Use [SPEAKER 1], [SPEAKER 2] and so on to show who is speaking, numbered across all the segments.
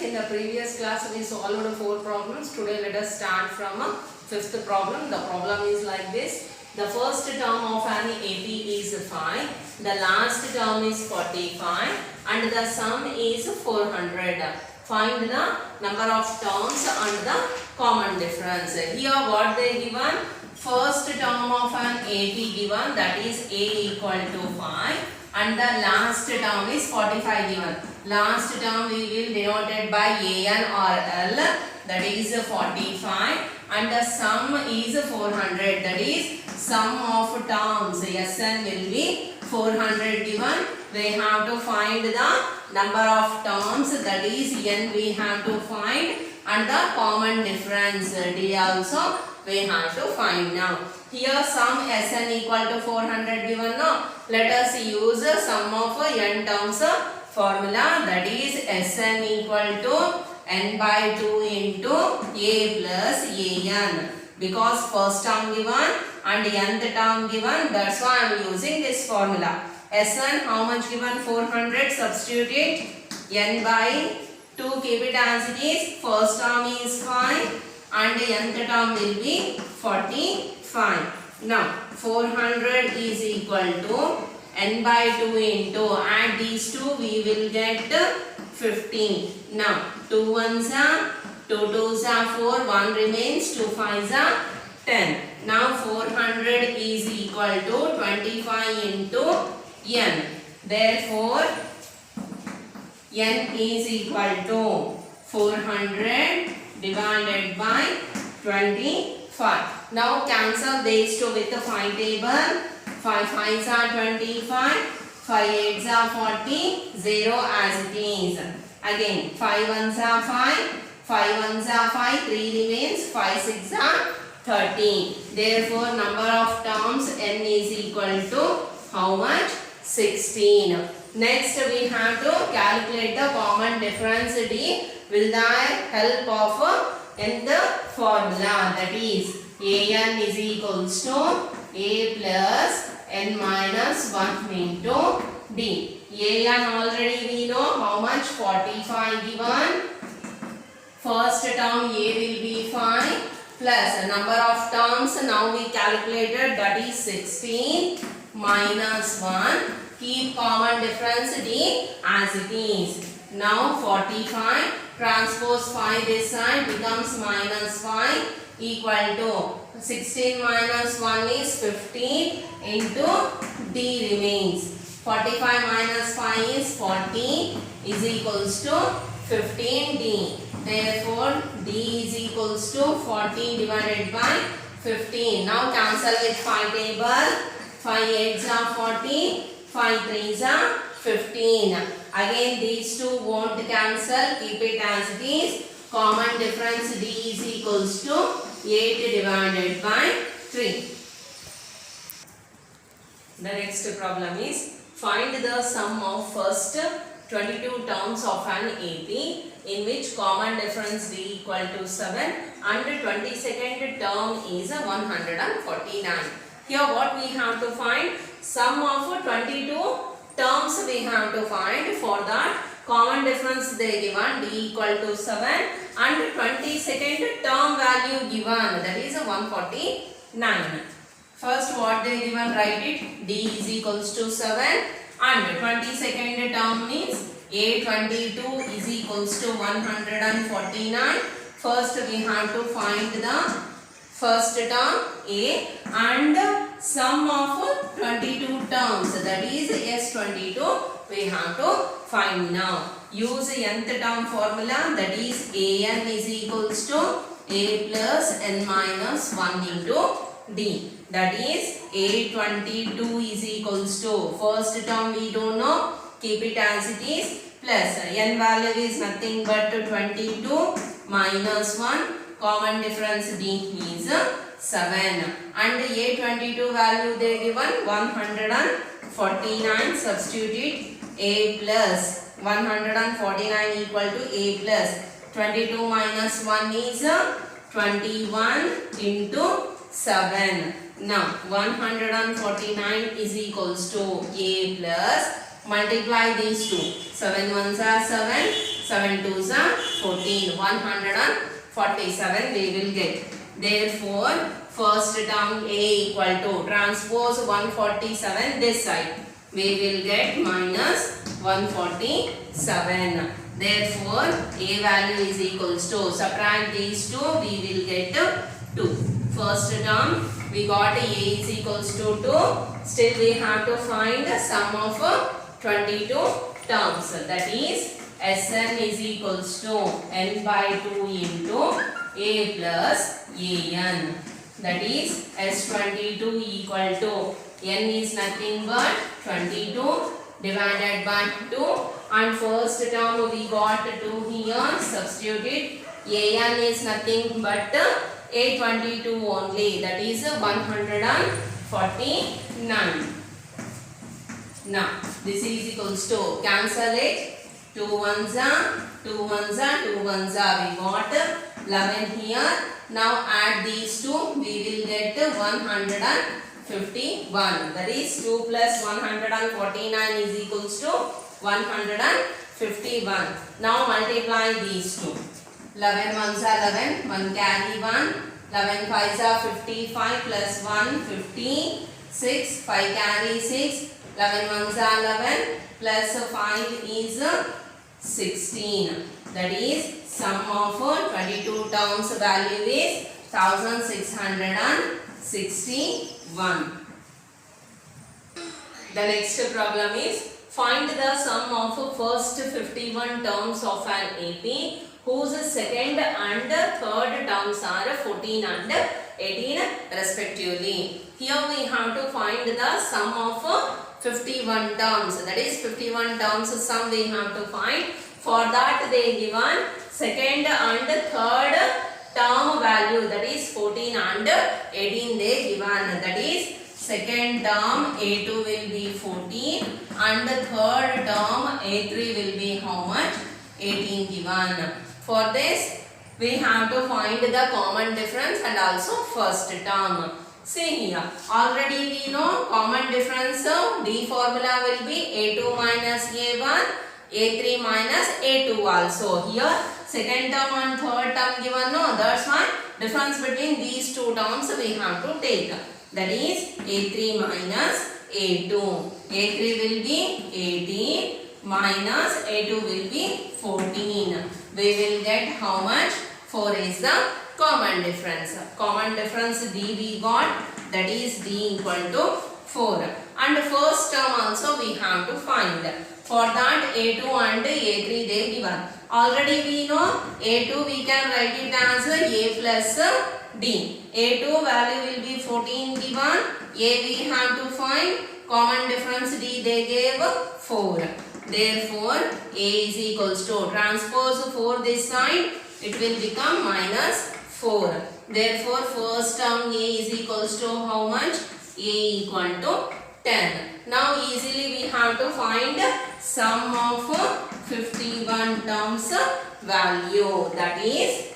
[SPEAKER 1] In the previous class we solved 4 problems. Today let us start from a 5th problem. The problem is like this. The first term of an AP is 5. The last term is 45 and the sum is 400. Find the number of terms and the common difference. Here what they given? First term of an AP given, that is A equal to 5, and the last term is 45 given. Last term we will denote it by AN or L, that is 45, and the sum is 400, that is sum of terms SN will be 400 given. We have to find the number of terms, that is N we have to find, and the common difference D also we have to find now. Here sum Sn equal to 400 given now. Let us use sum of n terms formula, that is Sn equal to n by 2 into A plus An. Because first term given and nth term given, that's why I am using this formula. Sn how much given? 400. Substitute it. N by 2, keep it as it is. First term is 5 and nth term will be 45. Now 400 is equal to n by 2 into, add these two, we will get 15. Now 2 ones are 2 2s are 4, 1 remains, 2 5s are 10. Now 400 is equal to 25 into n. Therefore n is equal to 400 divided by 25. Now cancel these two with the 5 table. 5 5s are 25, 5 8s are 40, 0 as it is. Again 5 1s are 5, 5 1s are 5, 3 remains, 5 6 are 30. Therefore number of terms n is equal to how much? 16. Next we have to calculate the common difference D with the help of in the formula, that is An is equals to A plus n minus 1 into D. An already we know how much? 45 given. First term A will be 5 plus number of terms now we calculated, that is 16 minus 1. Keep common difference D as it is. Now 45 transpose 5 this side becomes minus 5 equal to 16 minus 1 is 15 into D remains. 45 minus 5 is 40 is equals to 15D. Therefore D is equals to 40 divided by 15. Now cancel with 5 table. 5 8s are 40, 5 3s are 15. Again these two won't cancel, keep it as it is. Common difference D is equals to 8 divided by 3. The next problem is find the sum of first 22 terms of an AP in which common difference D equal to 7 and 22nd term is 149. Here what we have to find? Sum of 22 terms we have to find. For that common difference they given D equal to 7 and 22nd term value given, that is 149. First what they given, write it. D is equals to 7 and 22nd term means A22 is equals to 149. First we have to find the first term A and sum of 22 terms, that is S22 we have to find now. Use nth term formula, that is An is equals to A plus n minus 1 into D. That is A22 is equals to, first term we don't know, keep it as it is, plus n value is nothing but 22 minus 1, common difference D is 7 and A22 value they given 149. Substitute it. A plus 149 equal to A plus 22 minus 1 is 21 into 7. Now 149 is equals to A plus, multiply these two. 7 ones are 7, 7 2s are 14. 147 we will get. Therefore, first term A equal to transpose 147 this side. We will get minus 147. Therefore, A value is equals to, subtract these two, we will get 2. First term, we got A is equals to 2. Still we have to find the sum of 22 terms. That is, Sn is equals to n by 2 into A plus An. That is, S22 equal to, n is nothing but 22 divided by 2, and first term we got 2 here, substitute it. An is nothing but A22 only, that is 149. Now this is equals to, cancel it. 2 ones are 2 ones are 2 ones are, we got 11 here. Now add these two, we will get 151. That is 2 plus 149 is equals to 151. Now multiply these two. 11 ones are 11, 1 carry 1. 11 fives are 55 plus 1, 56. 5 carry 6. 11 ones are 11 plus 5 is 16. That is, sum of 22 terms value is 1661. The next problem is, find the sum of first 51 terms of an AP whose second and third terms are 14 and 18 respectively. Here we have to find the sum of 51 terms. That is, 51 terms sum we have to find. For that they given second and third term value, that is 14 and 18 they given. That is, second term A2 will be 14 and third term A3 will be how much? 18 given. For this we have to find the common difference and also first term. See here, already we know common difference, D formula will be A2 minus A1, A3 minus A2 also. Here second term and third term given, no, that's why difference between these two terms we have to take. That is A3 minus A2. A3 will be 18 minus A2 will be 14. We will get how much? 4 is the common difference. Common difference D we got, that is D equal to 4. And first term also we have to find. For that A2 and A3 they given. Already we know A2 we can write it as A plus D. A2 value will be 14 given. A we have to find. Common difference D they gave 4. Therefore A is equals to, transpose 4 this side, it will become minus 4. Therefore first term A is equals to how much? A equal to 10. Now easily we have to find sum of 51 terms value. That is,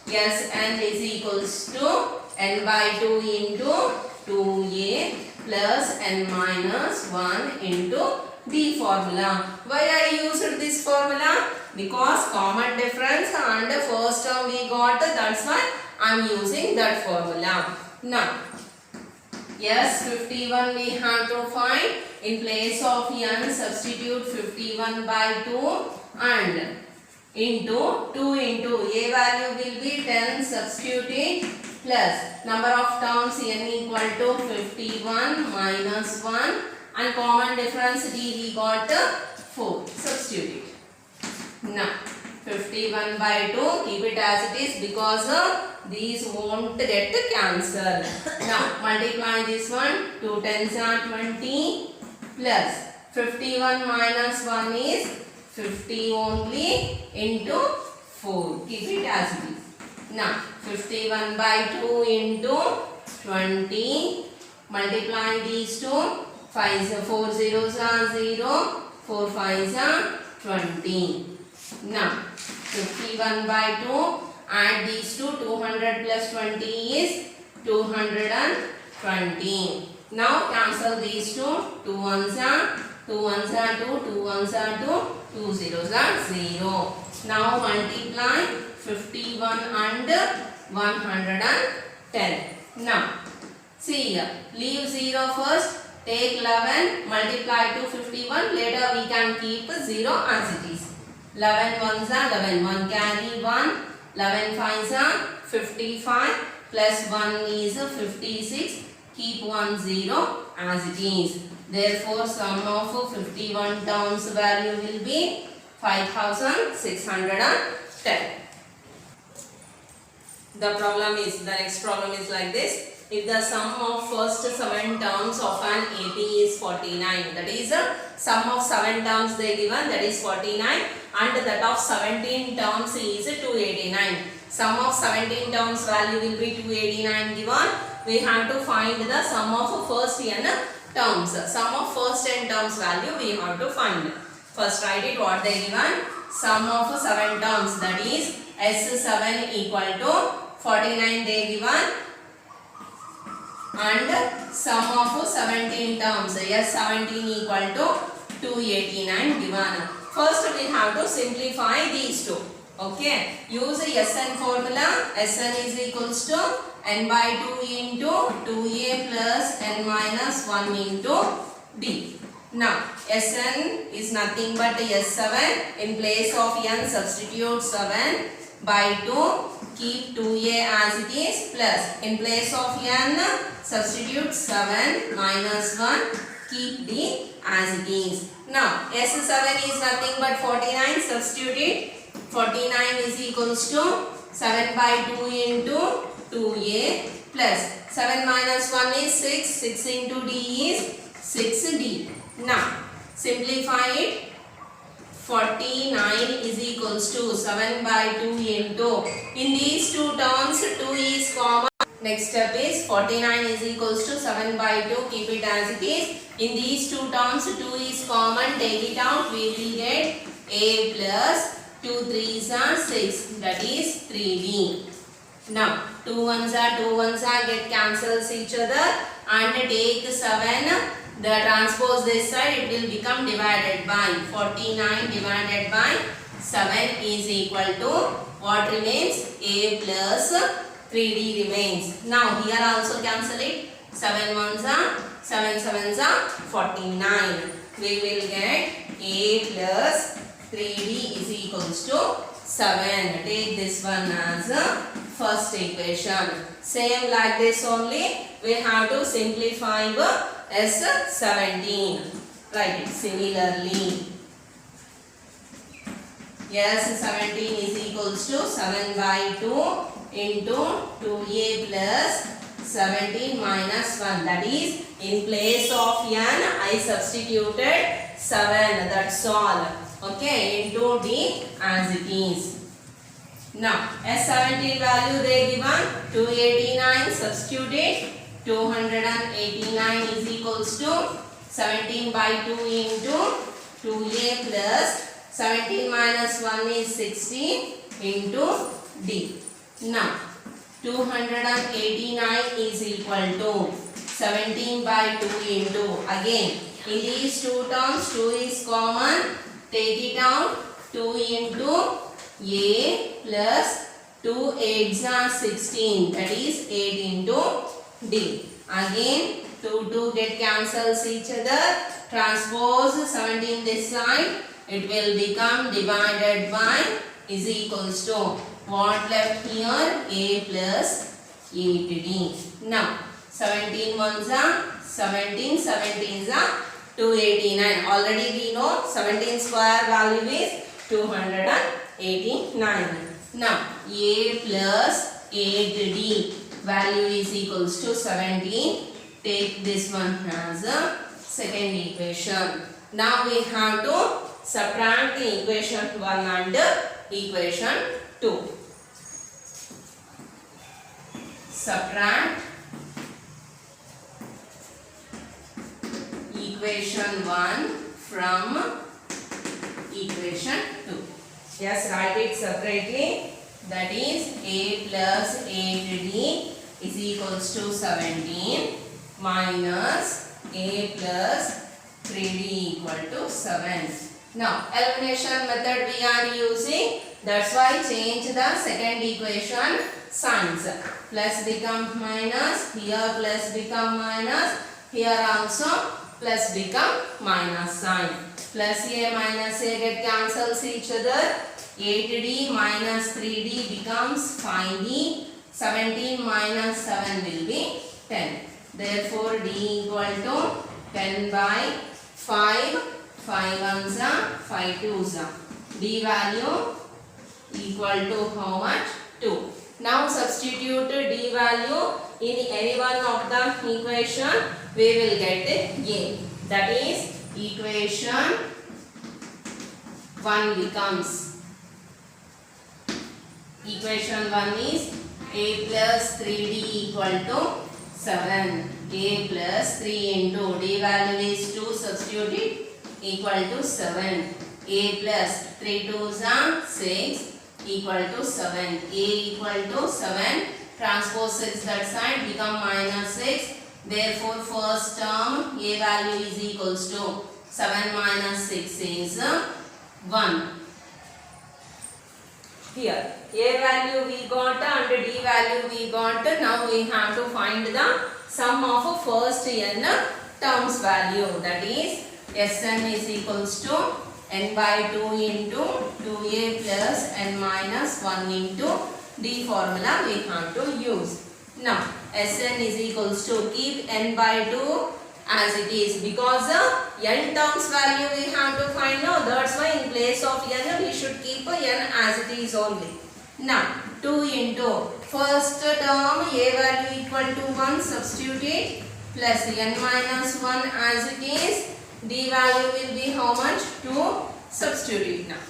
[SPEAKER 1] Sn is equals to n by 2 into 2a plus n minus 1 into D formula. Why I used this formula? Because common difference and first term we got, that's why I am using that formula. Now, yes, 51 we have to find. In place of n, substitute 51 by 2 and into 2 into A value will be 10, substitute it, plus number of terms n equal to 51 minus 1 and common difference D we got 4, substitute it. Now 51 by 2, keep it as it is because these won't get cancelled. Now multiply this one, 2 tens are 20 plus 51 minus 1 is 50 only into 4. Keep it as it is. Now 51 by 2 into 20. Multiply these two. 4 zeros are 0. 4 fives are 20. Now 51 by 2. Add these two. 200 plus 20 is 220. Now cancel these two. 2 ones are 2, 2 ones are 2, 2 ones are 2, 2 zeros are 0. Now multiply 51 and 110. Now see here, leave 0 first, take 11, multiply to 51, later we can keep 0 as it is. 11 ones are 11, 1 carry 1, 11 fives are 55, plus 1 is 56, keep 1 0 as it is. Therefore, sum of 51 terms value will be 5610. The next problem is like this. If the sum of first 7 terms of an AP is 49, that is sum of 7 terms they given, that is 49, and that of 17 terms is 289. Sum of 17 terms value will be 289 given. We have to find the sum of first n terms. Sum of first n terms value we have to find. First write it what they given. Sum of 7 terms, that is S7 equal to 49 they given, and sum of 17 terms S17 equal to 289 given. First we have to simplify these two. Okay, use Sn formula. Sn is equals to n by 2 into 2a plus n minus 1 into d. Now Sn is nothing but S7. In place of n substitute 7 by 2, keep 2a as it is, plus in place of n substitute 7 minus 1, keep d as it is. Now S7 is nothing but 49, substitute it. 49 is equals to 7 by 2 into 2a plus 7 minus 1 is 6, 6 into d is 6d. Now simplify it. 49 is equals to 7 by 2 into, in these two terms 2 is common. Next step is 49 is equals to 7 by 2, keep it as it is. In these two terms 2 is common, take it out, we will get a plus 2 3s are 6, that is 3d. Now 2 1s are get cancels each other, and take 7. The transpose this side, it will become divided by 49 divided by 7 is equal to what remains? A plus 3d remains. Now here also cancel it. 7 1s are 7 7s are 49. We will get A plus 3d is equals to 7. Take this one as first equation. Same like this only, we have to simplify S17. Write it similarly. S17 is equals to 7 by 2 into 2a plus 17 minus 1. That is, in place of n, I substituted 7. That's all. Okay, into d as it is. Now, S17 value they given 289, substitute it. 289 is equals to 17 by 2 into 2a plus 17 minus 1 is 16 into d. Now 289 is equal to 17 by 2 into, again in these two terms 2 is common, take it out, 2 into a plus 2 8s are 16, that is 8 into d. Again 2 get cancels each other, transpose 17 this side, it will become divided by is equals to what left here? A plus 8d. Now 17 ones are 17, 17s are 289. Already we know 17 square value is 289. Now a plus 8d value is equals to 17. Take this one as a second equation. Now we have to subtract the equation 1 and equation 2. Subtract equation 1 from equation 2. Yes, write it separately. That is a plus 8d is equals to 17 minus a plus 3d equal to 7. Now elimination method we are using. That's why change the second equation signs. Plus become minus, here plus become minus, here also plus become minus sign. Plus a minus a get cancels each other. 8d minus 3d becomes 5d. 17 minus 7 will be 10. Therefore d equal to 10 by 5. 5 ones are 5 twos are. D value equal to how much? 2. Now substitute D value in any one of the equation. We will get A. That is equation 1 becomes. Equation 1 is A plus 3D equal to 7. A plus 3 into D value is 2. Substitute it equal to 7. A plus 3 2s are 6 equal to 7. A equal to 7. Transpose 6 that side become minus 6. Therefore first term A value is equals to 7 minus 6 is 1. Here A value we got and D value we got. Now we have to find the sum of first n terms value. That is Sn is equals to n by 2 into 2a plus n minus 1 into D formula we have to use. Now Sn is equals to keep n by 2 as it is because n terms value we have to find now. That's why in place of n we should keep n as it is only. Now 2 into first term a value equal to 1, substitute it, plus n minus 1 as it is. D value will be how much? 2. Substitute it now.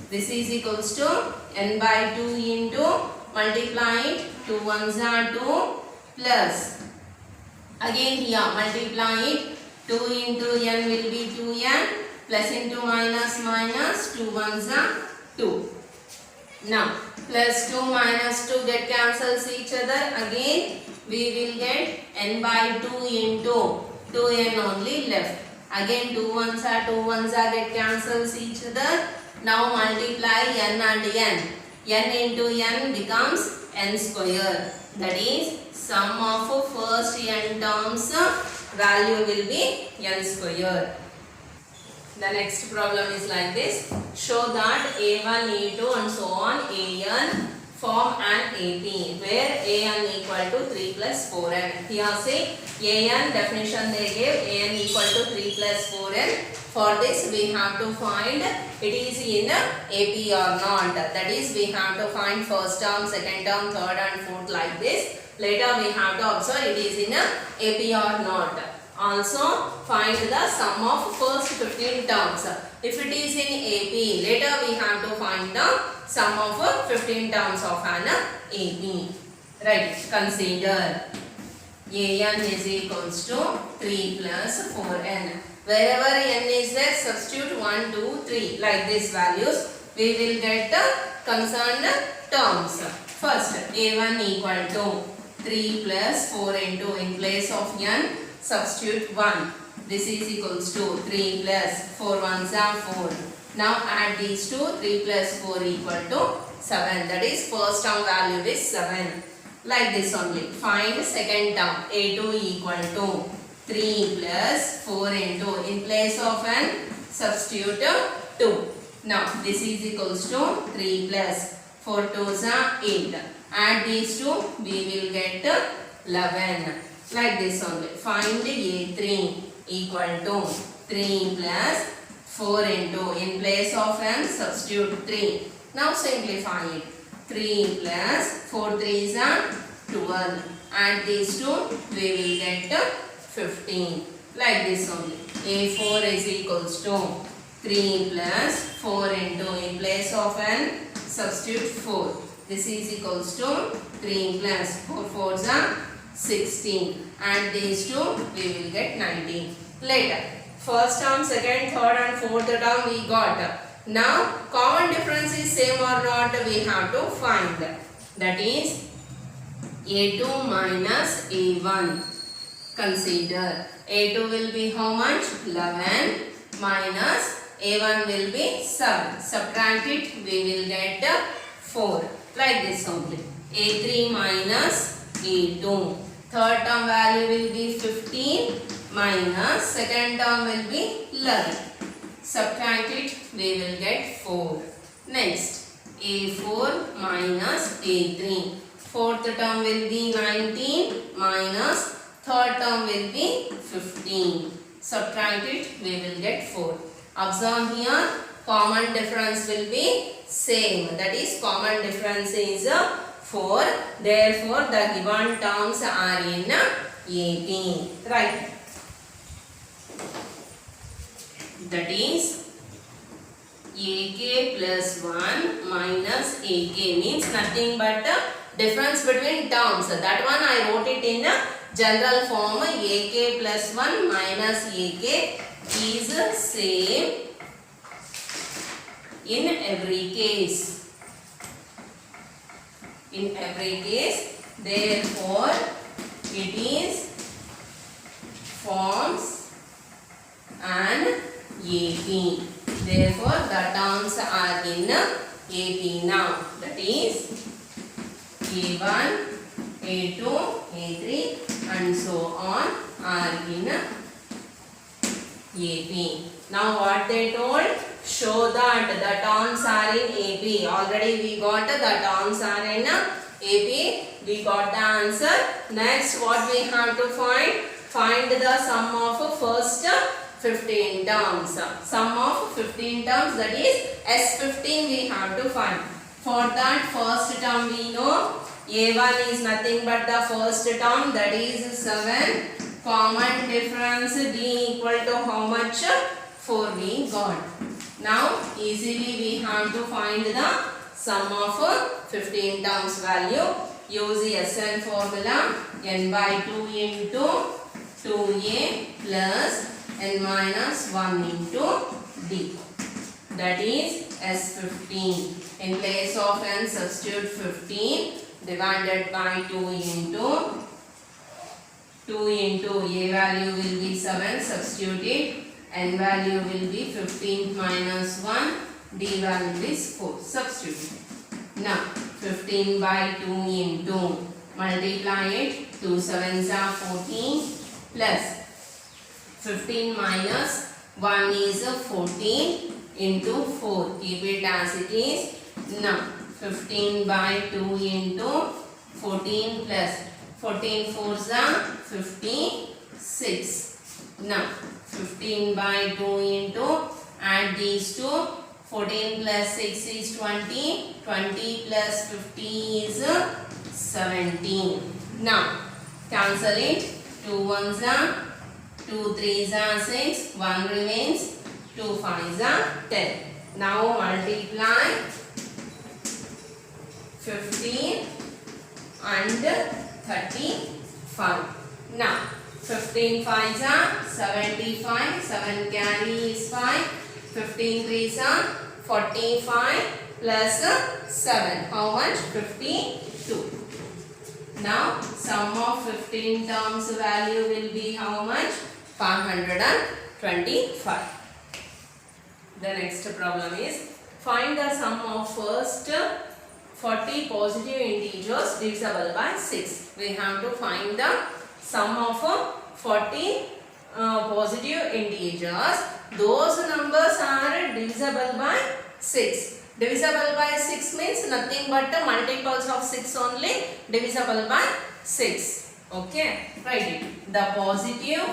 [SPEAKER 1] This is equals to n by 2 into multiply it. 2 ones are 2 plus again here multiply it. 2 into n will be 2n plus into minus minus 2 ones are 2. Now plus 2 minus 2 get cancels each other. Again we will get n by 2 into 2n only left. Again 2 ones are get cancels each other. Now multiply n and n. N into n becomes n square. That is sum of first n terms value will be n square. The next problem is like this. Show that a1, a2 and so on an form an AP where an equal to 3 plus 4n. Here say an definition they gave an equal to 3 plus 4n. For this we have to find it is in AP or not. That is we have to find first term, second term, third and fourth like this. Later we have to observe it is in AP or not. Also find the sum of first 15 terms. If it is in AP, later we have to find the sum of 15 terms of an AP. Right, consider an is equals to 3 plus 4n. Wherever n is there, substitute 1, 2, 3 like these values. We will get the concerned terms. First, a1 equal to 3 plus 4 into in place of n, substitute 1. This is equals to 3 plus 4 ones are 4. Now add these two. 3 plus 4 equal to 7. That is first term value is 7. Like this only. Find second term. a2 equal to 3 plus 4 into in place of n, substitute 2. Now this is equals to 3 plus 4 2s are 8. Add these two. We will get 11. Like this only. Find a3 equal to 3 plus 4 into in place of n, substitute 3. Now simplify it. 3 plus 4 3s are 12. Add these two. We will get 15. Like this only. a4 is equals to 3 plus 4 into in place of n, substitute 4. This is equals to 3 plus 4 4s are 16. And these two we will get 19. Later, first term, second, third and fourth term we got. Now, common difference is same or not we have to find. That is a2 minus a1. Consider a2 will be how much? 11 minus A1 will be 7. Subtract it, we will get 4. Like this only. A3 minus A2. Third term value will be 15 minus second term will be 11. Subtract it, we will get 4. Next, A4 minus A3. Fourth term will be 19 minus third term will be 15. Subtract it, we will get 4. Observe here, common difference will be same. That is, common difference is 4. Therefore, the given terms are in AP. Right. That is, AK plus 1 minus AK means nothing but difference between terms. That one I wrote it in general form. AK plus 1 minus AK is same in every case. In every case, therefore, it is forms an AP. Therefore, the terms are in AP now. That is A1, A2, A3 and so on are in AP. Now what they told? Show that the terms are in AP. Already we got the terms are in AP. We got the answer. Next what we have to find? Find the sum of first 15 terms. Sum of 15 terms, that is S15 we have to find. For that first term we know A1 is nothing but the first term, that is 7. Common difference D equal to how much? 4 we got. Now easily we have to find the sum of 15 terms value. Use the SN formula, n by 2 into 2a plus n minus 1 into d. That is S15. In place of n, substitute 15 divided by 2 into a value will be 7. Substitute it. N value will be 15 minus 1. D value is 4. Substitute. Now 15 by 2 into, multiply it. 2 7s are 14 plus 15 minus 1 is 14 into 4. Keep it as it is. Now 15 by 2 into 14 plus 14 4s are 56. Now 15 by 2 into, add these two. 14 plus 6 is 20. 20 plus 50 is 17. Now cancel it. 2 1s are 2 3s are 6. 1 remains. 2 5s are 10. Now multiply 15 and 35. Now 15 5s are 75. 7 carry is 5. 15 3s are 45 plus 7. How much? 52. Now sum of 15 terms value will be how much? 525. The next problem is, find the sum of first 40 positive integers divisible by 6. We have to find the sum of 40 positive integers. Those numbers are divisible by 6. Divisible by 6 means nothing but the multiples of 6 only, divisible by 6. Okay, write it. The positive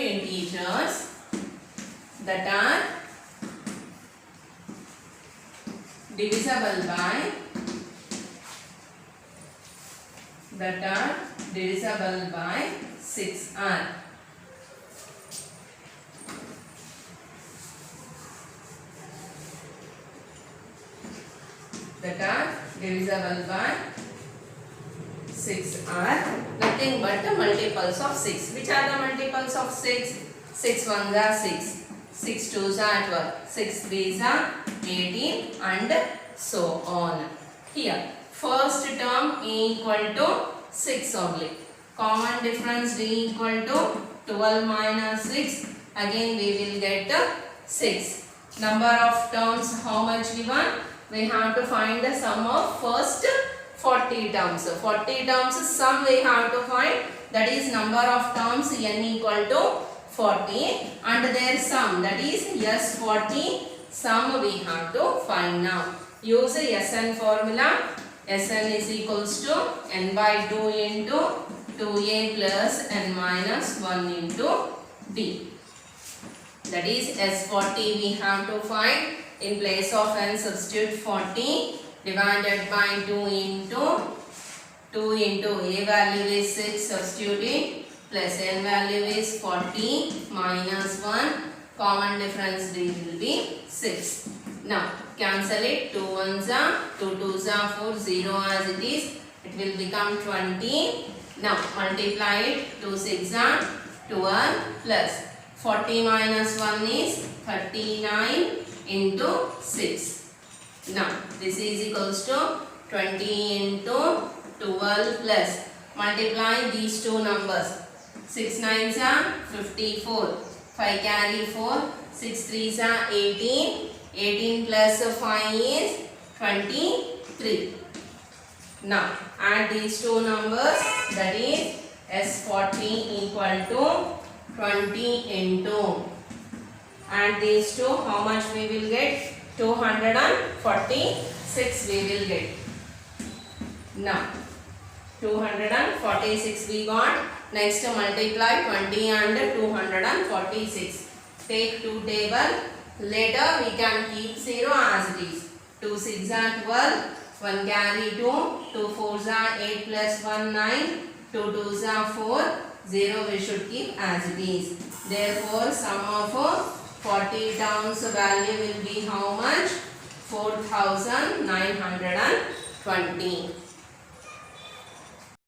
[SPEAKER 1] integers that are divisible by 6 are nothing but the multiples of 6. Which are the multiples of 6? 6 1s are 6. 6 2s are 12. 6 3s are 18 and so on. Here first term A equal to 6 only. Common difference D equal to 12 minus 6. Again we will get 6. Number of terms, how much given? We have to find the sum of first 40 terms. 40 terms sum we have to find. That is number of terms n equal to 40 and their sum, that is S40 sum we have to find now. Use Sn formula. Sn is equals to n by 2 into 2a plus n minus 1 into d. That is S40 we have to find. In place of n substitute 40 divided by 2 into a value is 6 substituting plus n value is 40 minus 1, common difference d will be 6. Now cancel it, 2 ones are 2 twos are 4, 0 as it is, it will become 20. Now multiply it, 2 6 are 12 plus 40 minus 1 is 39 into 6. Now this is equals to 20 into 12 plus multiply these two numbers. 6 nines are 54, 5 carry 4, 6 threes are 18, 18 plus 5 is 23. Now add these two numbers, that is S40 equal to 20 into, add these two, how much we will get? 246 we will get. Now 246 we got. Next multiply 20 and 246. Take 2 table. Later we can keep 0 as it is. 2 6 are 12. 1 carry 2. 2 4s are 8 plus 1 9. 2 2s are 4. 0 we should keep as it is. Therefore sum of 40 terms value will be how much? 4920.